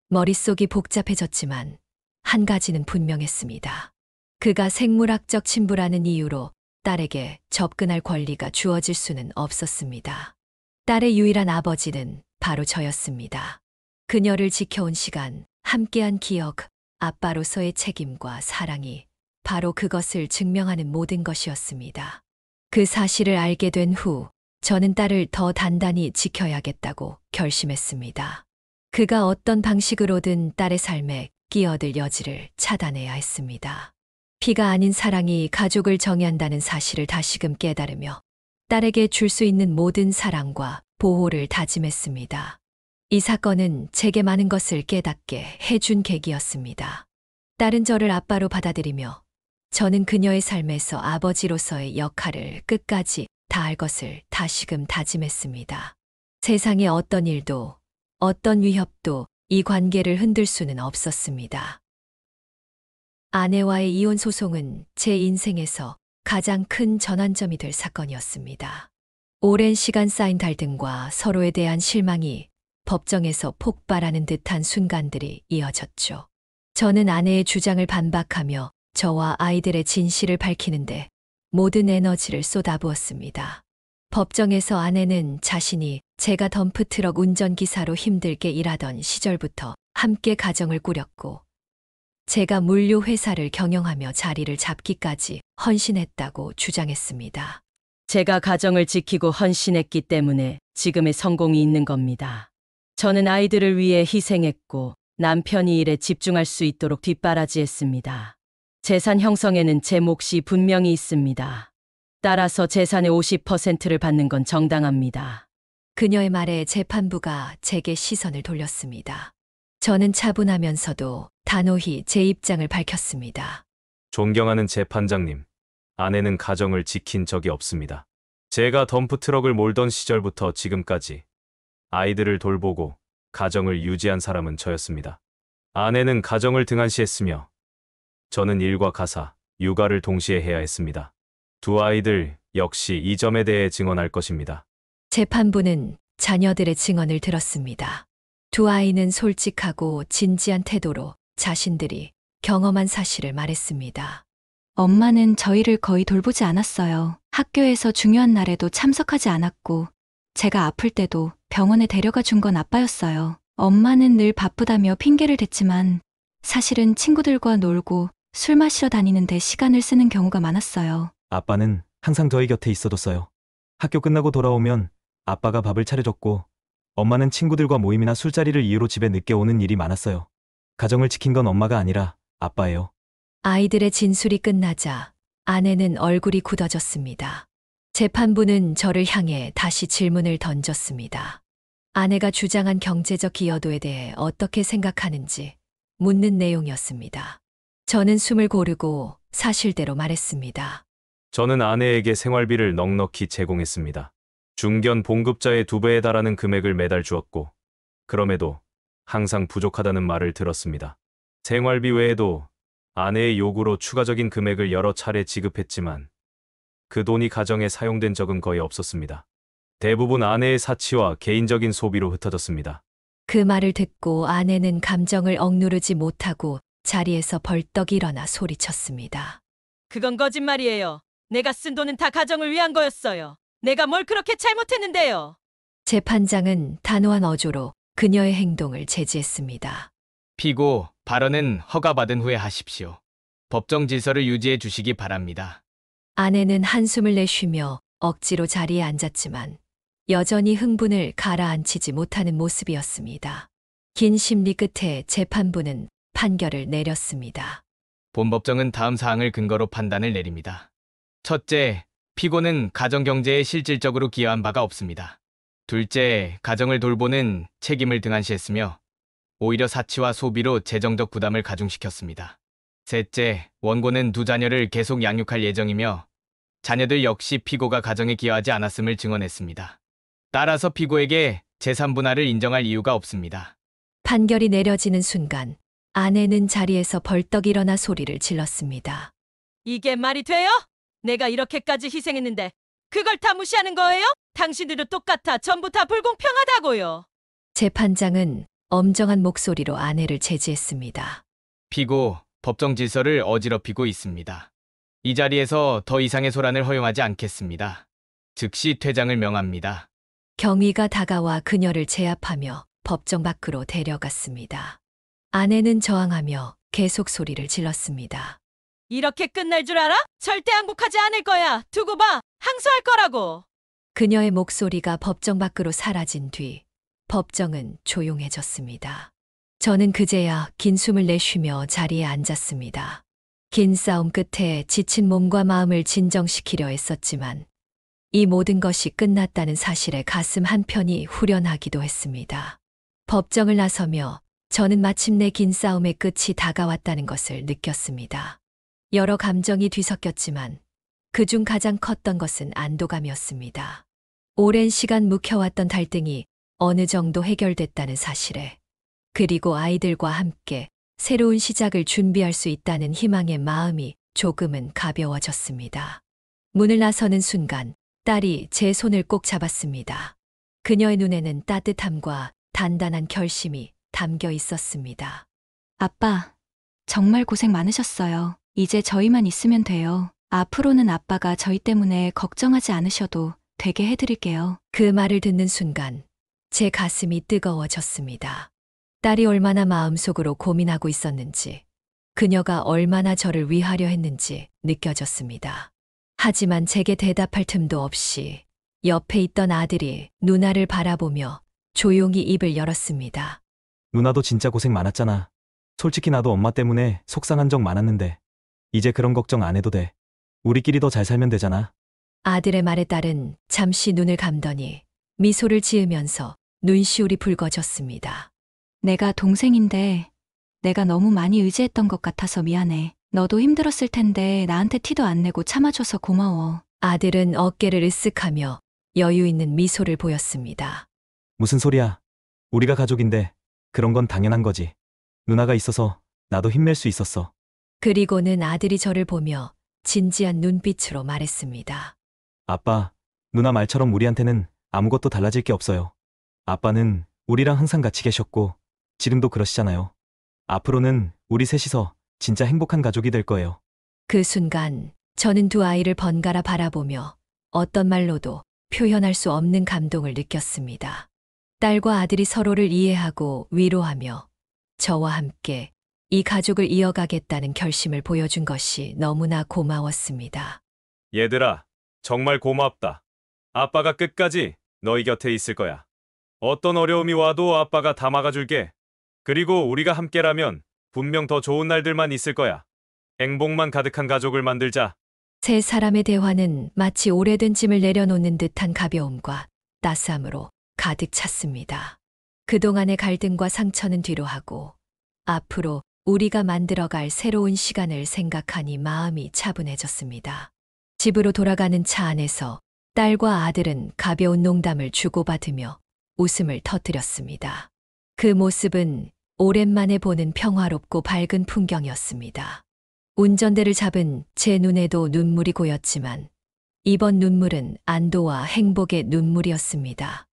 머릿속이 복잡해졌지만 한 가지는 분명했습니다. 그가 생물학적 친부라는 이유로 딸에게 접근할 권리가 주어질 수는 없었습니다. 딸의 유일한 아버지는 바로 저였습니다. 그녀를 지켜온 시간, 함께한 기억, 아빠로서의 책임과 사랑이 바로 그것을 증명하는 모든 것이었습니다. 그 사실을 알게 된 후 저는 딸을 더 단단히 지켜야겠다고 결심했습니다. 그가 어떤 방식으로든 딸의 삶에 끼어들 여지를 차단해야 했습니다. 피가 아닌 사랑이 가족을 정의한다는 사실을 다시금 깨달으며 딸에게 줄 수 있는 모든 사랑과 보호를 다짐했습니다. 이 사건은 제게 많은 것을 깨닫게 해준 계기였습니다. 딸은 저를 아빠로 받아들이며 저는 그녀의 삶에서 아버지로서의 역할을 끝까지 다할 것을 다시금 다짐했습니다. 세상의 어떤 일도 어떤 위협도 이 관계를 흔들 수는 없었습니다. 아내와의 이혼 소송은 제 인생에서 가장 큰 전환점이 될 사건이었습니다. 오랜 시간 쌓인 갈등과 서로에 대한 실망이 법정에서 폭발하는 듯한 순간들이 이어졌죠. 저는 아내의 주장을 반박하며 저와 아이들의 진실을 밝히는데 모든 에너지를 쏟아부었습니다. 법정에서 아내는 자신이 제가 덤프트럭 운전기사로 힘들게 일하던 시절부터 함께 가정을 꾸렸고 제가 물류 회사를 경영하며 자리를 잡기까지 헌신했다고 주장했습니다. 제가 가정을 지키고 헌신했기 때문에 지금의 성공이 있는 겁니다. 저는 아이들을 위해 희생했고 남편이 일에 집중할 수 있도록 뒷바라지했습니다. 재산 형성에는 제 몫이 분명히 있습니다. 따라서 재산의 50%를 받는 건 정당합니다. 그녀의 말에 재판부가 제게 시선을 돌렸습니다. 저는 차분하면서도 단호히 제 입장을 밝혔습니다. 존경하는 재판장님, 아내는 가정을 지킨 적이 없습니다. 제가 덤프트럭을 몰던 시절부터 지금까지 아이들을 돌보고 가정을 유지한 사람은 저였습니다. 아내는 가정을 등한시했으며 저는 일과 가사, 육아를 동시에 해야 했습니다. 두 아이들 역시 이 점에 대해 증언할 것입니다. 재판부는 자녀들의 증언을 들었습니다. 두 아이는 솔직하고 진지한 태도로 자신들이 경험한 사실을 말했습니다. 엄마는 저희를 거의 돌보지 않았어요. 학교에서 중요한 날에도 참석하지 않았고, 제가 아플 때도 병원에 데려가 준 건 아빠였어요. 엄마는 늘 바쁘다며 핑계를 댔지만, 사실은 친구들과 놀고 술 마시러 다니는데 시간을 쓰는 경우가 많았어요. 아빠는 항상 저희 곁에 있어줬어요. 학교 끝나고 돌아오면 아빠가 밥을 차려줬고, 엄마는 친구들과 모임이나 술자리를 이유로 집에 늦게 오는 일이 많았어요. 가정을 지킨 건 엄마가 아니라 아빠예요. 아이들의 진술이 끝나자 아내는 얼굴이 굳어졌습니다. 재판부는 저를 향해 다시 질문을 던졌습니다. 아내가 주장한 경제적 기여도에 대해 어떻게 생각하는지 묻는 내용이었습니다. 저는 숨을 고르고 사실대로 말했습니다. 저는 아내에게 생활비를 넉넉히 제공했습니다. 중견 봉급자의 2배에 달하는 금액을 매달 주었고, 그럼에도 항상 부족하다는 말을 들었습니다. 생활비 외에도 아내의 요구로 추가적인 금액을 여러 차례 지급했지만 그 돈이 가정에 사용된 적은 거의 없었습니다. 대부분 아내의 사치와 개인적인 소비로 흩어졌습니다. 그 말을 듣고 아내는 감정을 억누르지 못하고 자리에서 벌떡 일어나 소리쳤습니다. 그건 거짓말이에요. 내가 쓴 돈은 다 가정을 위한 거였어요. 내가 뭘 그렇게 잘못했는데요. 재판장은 단호한 어조로 그녀의 행동을 제지했습니다. 피고 발언은 허가받은 후에 하십시오. 법정 질서를 유지해 주시기 바랍니다. 아내는 한숨을 내쉬며 억지로 자리에 앉았지만 여전히 흥분을 가라앉히지 못하는 모습이었습니다. 긴 심리 끝에 재판부는 판결을 내렸습니다. 본법정은 다음 사항을 근거로 판단을 내립니다. 첫째, 피고는 가정경제에 실질적으로 기여한 바가 없습니다. 둘째, 가정을 돌보는 책임을 등한시했으며 오히려 사치와 소비로 재정적 부담을 가중시켰습니다. 셋째, 원고는 두 자녀를 계속 양육할 예정이며 자녀들 역시 피고가 가정에 기여하지 않았음을 증언했습니다. 따라서 피고에게 재산 분할을 인정할 이유가 없습니다. 판결이 내려지는 순간 아내는 자리에서 벌떡 일어나 소리를 질렀습니다. 이게 말이 돼요? 내가 이렇게까지 희생했는데 그걸 다 무시하는 거예요? 당신들도 똑같아. 전부 다 불공평하다고요. 재판장은 엄정한 목소리로 아내를 제지했습니다. 피고, 법정 질서를 어지럽히고 있습니다. 이 자리에서 더 이상의 소란을 허용하지 않겠습니다. 즉시 퇴장을 명합니다. 경위가 다가와 그녀를 제압하며 법정 밖으로 데려갔습니다. 아내는 저항하며 계속 소리를 질렀습니다. 이렇게 끝날 줄 알아? 절대 항복하지 않을 거야. 두고 봐. 항소할 거라고. 그녀의 목소리가 법정 밖으로 사라진 뒤 법정은 조용해졌습니다. 저는 그제야 긴 숨을 내쉬며 자리에 앉았습니다. 긴 싸움 끝에 지친 몸과 마음을 진정시키려 했었지만 이 모든 것이 끝났다는 사실에 가슴 한편이 후련하기도 했습니다. 법정을 나서며 저는 마침내 긴 싸움의 끝이 다가왔다는 것을 느꼈습니다. 여러 감정이 뒤섞였지만 그중 가장 컸던 것은 안도감이었습니다. 오랜 시간 묵혀왔던 갈등이 어느 정도 해결됐다는 사실에, 그리고 아이들과 함께 새로운 시작을 준비할 수 있다는 희망의 마음이 조금은 가벼워졌습니다. 문을 나서는 순간 딸이 제 손을 꼭 잡았습니다. 그녀의 눈에는 따뜻함과 단단한 결심이 담겨 있었습니다. 아빠, 정말 고생 많으셨어요. 이제 저희만 있으면 돼요. 앞으로는 아빠가 저희 때문에 걱정하지 않으셔도 되게 해드릴게요. 그 말을 듣는 순간 제 가슴이 뜨거워졌습니다. 딸이 얼마나 마음속으로 고민하고 있었는지, 그녀가 얼마나 저를 위하려 했는지 느껴졌습니다. 하지만 제게 대답할 틈도 없이 옆에 있던 아들이 누나를 바라보며 조용히 입을 열었습니다. 누나도 진짜 고생 많았잖아. 솔직히 나도 엄마 때문에 속상한 적 많았는데 이제 그런 걱정 안 해도 돼. 우리끼리 더 잘 살면 되잖아. 아들의 말에 딸은 잠시 눈을 감더니 미소를 지으면서 눈시울이 붉어졌습니다. 내가 동생인데 내가 너무 많이 의지했던 것 같아서 미안해. 너도 힘들었을 텐데 나한테 티도 안 내고 참아줘서 고마워. 아들은 어깨를 으쓱하며 여유 있는 미소를 보였습니다. 무슨 소리야. 우리가 가족인데 그런 건 당연한 거지. 누나가 있어서 나도 힘낼 수 있었어. 그리고는 아들이 저를 보며 진지한 눈빛으로 말했습니다. 아빠, 누나 말처럼 우리한테는 아무것도 달라질 게 없어요. 아빠는 우리랑 항상 같이 계셨고 지금도 그러시잖아요. 앞으로는 우리 셋이서 진짜 행복한 가족이 될 거예요. 그 순간 저는 두 아이를 번갈아 바라보며 어떤 말로도 표현할 수 없는 감동을 느꼈습니다. 딸과 아들이 서로를 이해하고 위로하며 저와 함께 이 가족을 이어가겠다는 결심을 보여준 것이 너무나 고마웠습니다. 얘들아, 정말 고맙다. 아빠가 끝까지 너희 곁에 있을 거야. 어떤 어려움이 와도 아빠가 다 막아줄게. 그리고 우리가 함께라면 분명 더 좋은 날들만 있을 거야. 행복만 가득한 가족을 만들자. 세 사람의 대화는 마치 오래된 짐을 내려놓는 듯한 가벼움과 따스함으로 가득 찼습니다. 그동안의 갈등과 상처는 뒤로 하고 앞으로 우리가 만들어갈 새로운 시간을 생각하니 마음이 차분해졌습니다. 집으로 돌아가는 차 안에서 딸과 아들은 가벼운 농담을 주고받으며 웃음을 터뜨렸습니다. 그 모습은 오랜만에 보는 평화롭고 밝은 풍경이었습니다. 운전대를 잡은 제 눈에도 눈물이 고였지만 이번 눈물은 안도와 행복의 눈물이었습니다.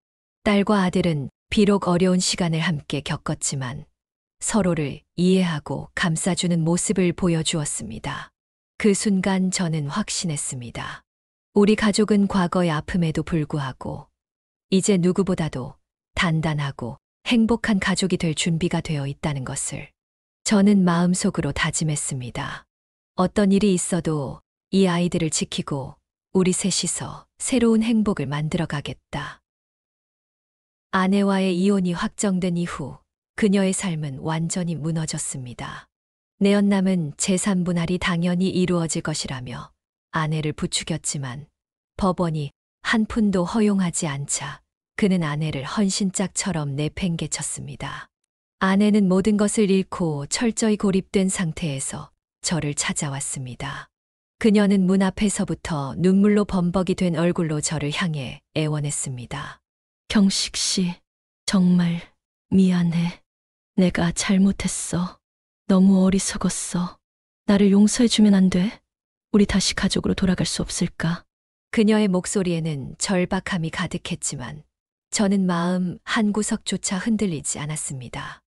딸과 아들은 비록 어려운 시간을 함께 겪었지만 서로를 이해하고 감싸주는 모습을 보여주었습니다. 그 순간 저는 확신했습니다. 우리 가족은 과거의 아픔에도 불구하고 이제 누구보다도 단단하고 행복한 가족이 될 준비가 되어 있다는 것을 저는 마음속으로 다짐했습니다. 어떤 일이 있어도 이 아이들을 지키고 우리 셋이서 새로운 행복을 만들어 가겠다. 아내와의 이혼이 확정된 이후 그녀의 삶은 완전히 무너졌습니다. 내연남은 재산 분할이 당연히 이루어질 것이라며 아내를 부추겼지만 법원이 한 푼도 허용하지 않자 그는 아내를 헌신짝처럼 내팽개쳤습니다. 아내는 모든 것을 잃고 철저히 고립된 상태에서 저를 찾아왔습니다. 그녀는 문 앞에서부터 눈물로 범벅이 된 얼굴로 저를 향해 애원했습니다. 경식 씨, 정말 미안해. 내가 잘못했어. 너무 어리석었어. 나를 용서해주면 안 돼? 우리 다시 가족으로 돌아갈 수 없을까? 그녀의 목소리에는 절박함이 가득했지만 저는 마음 한구석조차 흔들리지 않았습니다.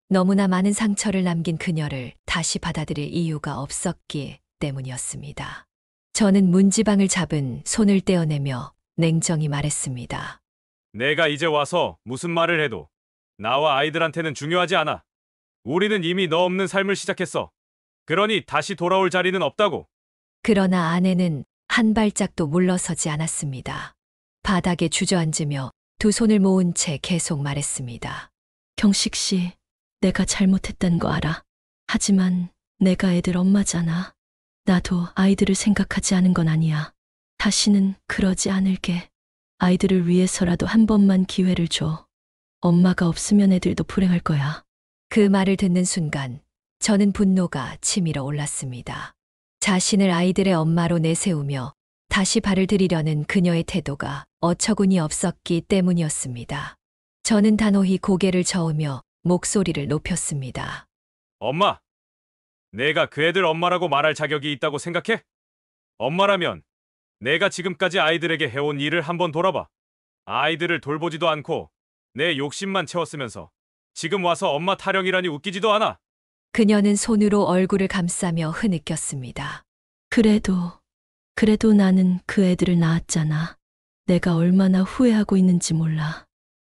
너무나 많은 상처를 남긴 그녀를 다시 받아들일 이유가 없었기 때문이었습니다. 저는 문지방을 잡은 손을 떼어내며 냉정히 말했습니다. 내가 이제 와서 무슨 말을 해도 나와 아이들한테는 중요하지 않아. 우리는 이미 너 없는 삶을 시작했어. 그러니 다시 돌아올 자리는 없다고. 그러나 아내는 한 발짝도 물러서지 않았습니다. 바닥에 주저앉으며 두 손을 모은 채 계속 말했습니다. 경식 씨, 내가 잘못했단 거 알아. 하지만 내가 애들 엄마잖아. 나도 아이들을 생각하지 않은 건 아니야. 다시는 그러지 않을게. 아이들을 위해서라도 한 번만 기회를 줘. 엄마가 없으면 애들도 불행할 거야. 그 말을 듣는 순간 저는 분노가 치밀어 올랐습니다. 자신을 아이들의 엄마로 내세우며 다시 발을 들이려는 그녀의 태도가 어처구니 없었기 때문이었습니다. 저는 단호히 고개를 저으며 목소리를 높였습니다. 엄마, 내가 그 애들 엄마라고 말할 자격이 있다고 생각해? 엄마라면 내가 지금까지 아이들에게 해온 일을 한번 돌아봐. 아이들을 돌보지도 않고 내 욕심만 채웠으면서 지금 와서 엄마 타령이라니 웃기지도 않아. 그녀는 손으로 얼굴을 감싸며 흐느꼈습니다. 그래도 나는 그 애들을 낳았잖아. 내가 얼마나 후회하고 있는지 몰라.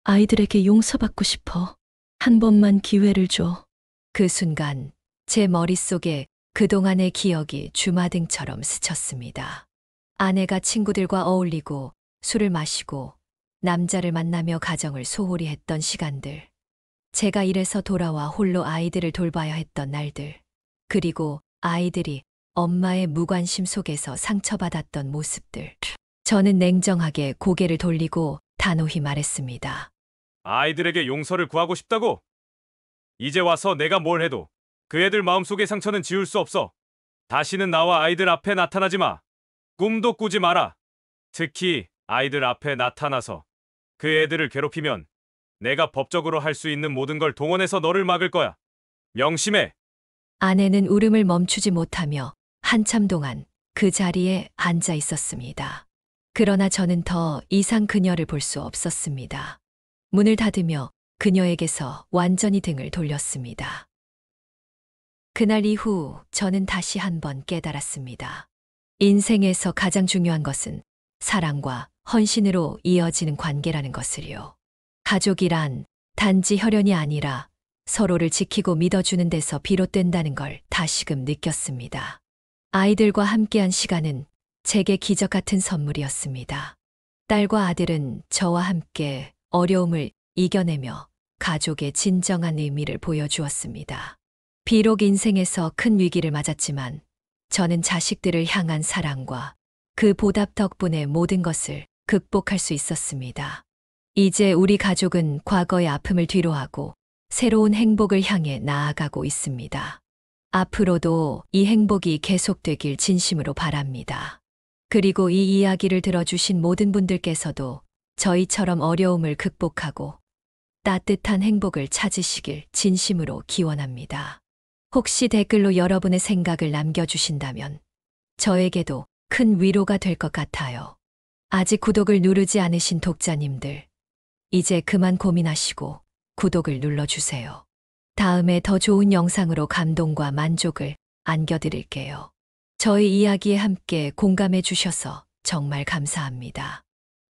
아이들에게 용서받고 싶어. 한 번만 기회를 줘. 그 순간 제 머릿속에 그동안의 기억이 주마등처럼 스쳤습니다. 아내가 친구들과 어울리고 술을 마시고 남자를 만나며 가정을 소홀히 했던 시간들. 제가 일해서 돌아와 홀로 아이들을 돌봐야 했던 날들. 그리고 아이들이 엄마의 무관심 속에서 상처받았던 모습들. 저는 냉정하게 고개를 돌리고 단호히 말했습니다. 아이들에게 용서를 구하고 싶다고? 이제 와서 내가 뭘 해도 그 애들 마음속의 상처는 지울 수 없어. 다시는 나와 아이들 앞에 나타나지 마. 꿈도 꾸지 마라. 특히 아이들 앞에 나타나서 그 애들을 괴롭히면 내가 법적으로 할 수 있는 모든 걸 동원해서 너를 막을 거야. 명심해. 아내는 울음을 멈추지 못하며 한참 동안 그 자리에 앉아 있었습니다. 그러나 저는 더 이상 그녀를 볼 수 없었습니다. 문을 닫으며 그녀에게서 완전히 등을 돌렸습니다. 그날 이후 저는 다시 한번 깨달았습니다. 인생에서 가장 중요한 것은 사랑과 헌신으로 이어지는 관계라는 것을요. 가족이란 단지 혈연이 아니라 서로를 지키고 믿어주는 데서 비롯된다는 걸 다시금 느꼈습니다. 아이들과 함께한 시간은 제게 기적 같은 선물이었습니다. 딸과 아들은 저와 함께 어려움을 이겨내며 가족의 진정한 의미를 보여주었습니다. 비록 인생에서 큰 위기를 맞았지만 저는 자식들을 향한 사랑과 그 보답 덕분에 모든 것을 극복할 수 있었습니다. 이제 우리 가족은 과거의 아픔을 뒤로하고 새로운 행복을 향해 나아가고 있습니다. 앞으로도 이 행복이 계속되길 진심으로 바랍니다. 그리고 이 이야기를 들어주신 모든 분들께서도 저희처럼 어려움을 극복하고 따뜻한 행복을 찾으시길 진심으로 기원합니다. 혹시 댓글로 여러분의 생각을 남겨주신다면 저에게도 큰 위로가 될 것 같아요. 아직 구독을 누르지 않으신 독자님들, 이제 그만 고민하시고 구독을 눌러주세요. 다음에 더 좋은 영상으로 감동과 만족을 안겨드릴게요. 저희 이야기에 함께 공감해 주셔서 정말 감사합니다.